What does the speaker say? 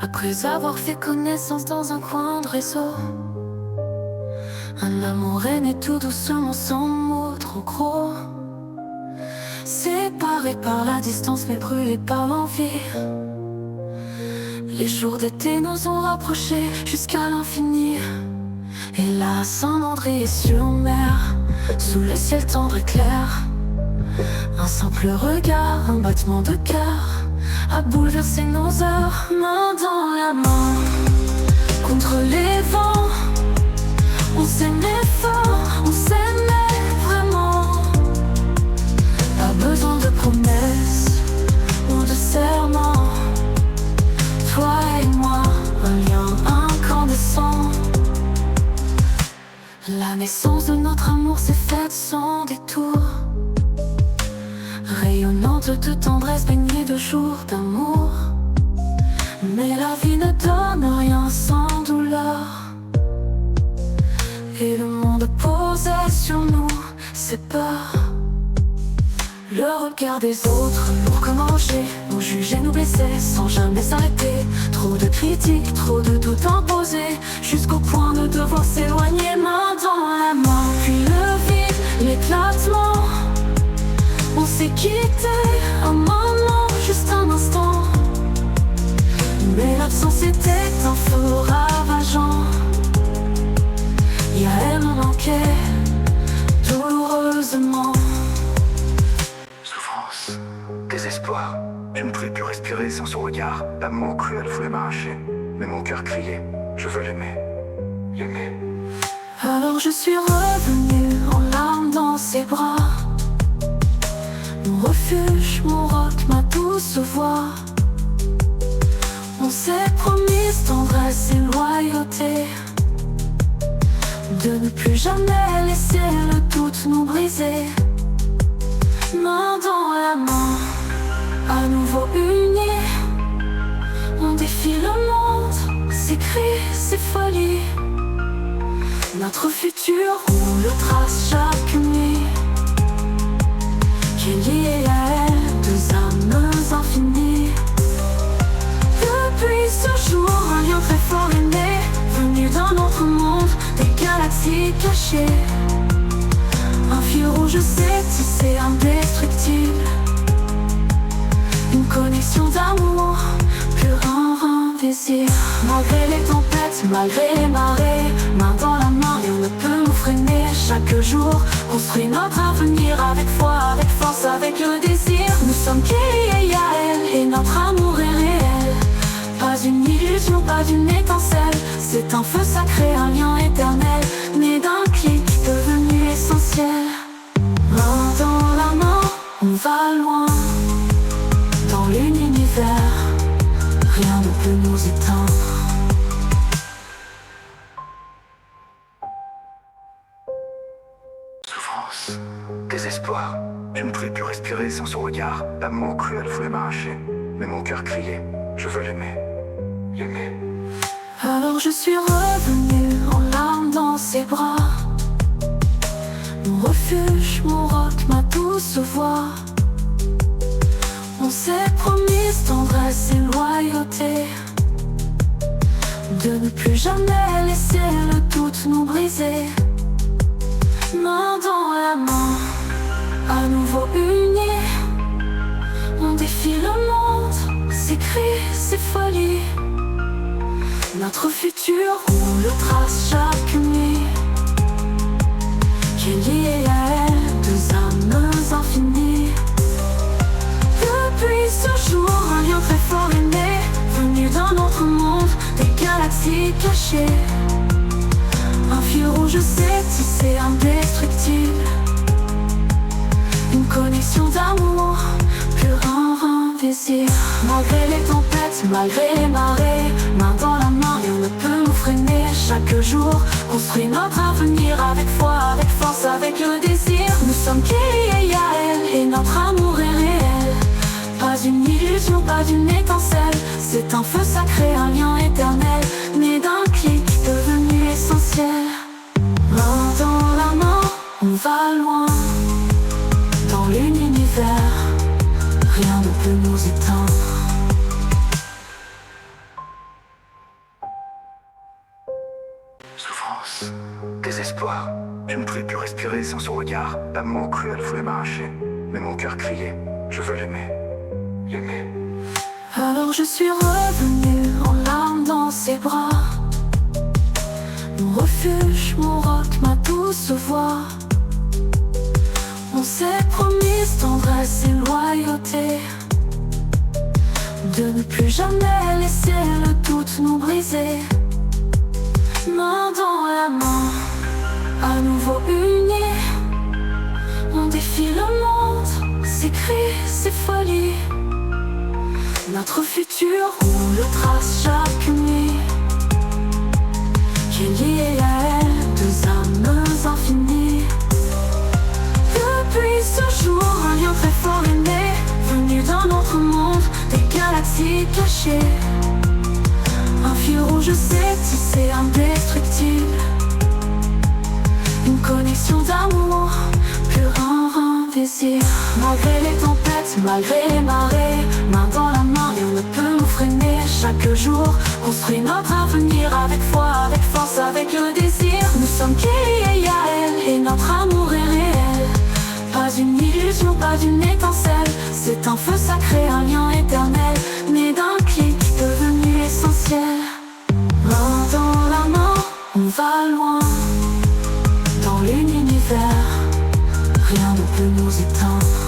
Après avoir fait connaissance dans un coin de réseau, un amour est né tout doucement sans mots trop gros. Séparés par la distance mais brûlés par l'envie, les jours d'été nous ont rapprochés jusqu'à l'infini. Et là, Saint-Mandrier-sur-Mer, sous le ciel tendre et clair, un simple regard, un battement de cœur a bouleversé nos heures. Main dans la main, contre les vents, on s'aimait fort, on s'aimait vraiment. Pas besoin de promesses ou de serments. Toi et moi, un lien incandescent. La naissance de notre amour s'est faite sans détour, rayonnante de tendresse, baignée de jours d'amour. Mais la vie ne donne rien sans douleur, et le monde posait sur nous ses peurs. Le regard des autres, lourd comme un rocher, nous jugeait, nous blessait sans jamais s'arrêter. Trop de critiques, trop de doutes imposés, jusqu'au point de devoir s'éloigner. Main dans la main, puis le vide, l'éclatement. On s'est quitté un moment, juste un instant, mais l'absence était un feu ravageant. Et à elle me manquait douloureusement. Souffrance, désespoir, je ne pouvais plus respirer sans son regard. L'amour cruel voulait m'arracher, mais mon cœur criait, je veux l'aimer, l'aimer. Alors je suis revenue en larmes dans ses bras, mon refuge, mon roc, ma douce voix. On s'est promis tendresse et loyauté, de ne plus jamais laisser le doute nous briser. Main dans la main, à nouveau unis, on défie le monde, ses cris, ses folies. Notre futur, on le trace chaque nuit, qui est lié à elle, deux âmes infinies. Depuis ce jour, un lien très fort est né, venu d'un autre monde, des galaxies cachées. Un fil rouge s'est tissé indestructible, une connexion d'amour, pur indicible. Malgré les tempêtes, malgré les marées, main dans la main, rien ne peut nous freiner. Chaque jour, construit notre avenir avec foi, avec force, avec le désir. Nous sommes liés à elle et notre amour est réel. Pas une illusion, pas d'une étincelle, c'est un feu sacré, un lien éternel, né d'un clic, devenu essentiel. Main dans la main, on va loin, dans l'univers, rien ne peut nous éteindre. Souffrance, désespoir, je ne pouvais plus respirer sans son regard. L'amour cruel voulait m'arracher, mais mon cœur criait, je veux l'aimer, l'aimer. Alors je suis revenue en larmes dans ses bras, mon refuge, mon roc, ma douce voix. On s'est promis tendresse et loyauté, de ne plus jamais laisser le doute nous briser. Main dans la main, à nouveau unis, on défie le monde, ses cris, ses folies. Notre futur, on le trace chaque nuit, qui est lié à elle, deux âmes infinies. Depuis ce jour, un lien très fort est né, venu d'un autre monde, des galaxies cachées. Un fil rouge s'est tissé indestructible, une connexion d'amour, pur indicible. Malgré les tempêtes, malgré les marées, main dans la main, rien ne peut nous freiner. Chaque jour, construit notre avenir avec foi, avec force, avec le désir. Nous sommes liés à elle et notre amour est réel. Pas une illusion, pas d'une étincelle, c'est un feu sacré, un lien éternel, né d'un clic, devenu essentiel. Main dans la main, on va loin, dans l'univers, rien ne peut nous éteindre. souffrance, désespoir. Je ne pouvais plus respirer sans son regard. L'amour cruel voulait m'arracher, mais mon cœur criait, je veux l'aimer, l'aimer. Alors je suis revenue en larmes dans ses bras. Mon refuge, mon roc, ma douce voix. On s'est promis tendresse et loyauté, de ne plus jamais laisser le doute nous briser. Main dans la main, à nouveau unis, on défie le monde, ses cris, ses folies. Notre futur, on le trace chaque nuit, qui est lié à elle, deux âmes infinies. Depuis ce jour, un lien très fort est né, venu d'un autre monde, des galaxies cachées. Un fil rouge s'est tissé indestructible, une connexion d'amour, pur invisible. Malgré les tempêtes, malgré les marées, main dans la main, rien ne peut nous freiner. Chaque jour, construit notre avenir avec foi, avec force, avec le désir. Nous sommes liés à elle et notre amour est réel. Pas une illusion, pas d'une étincelle, c'est un feu sacré, un lien éternel, né d'un clic, devenu essentiel. Main dans la main, on va loin, dans l'univers, rien ne peut nous éteindre.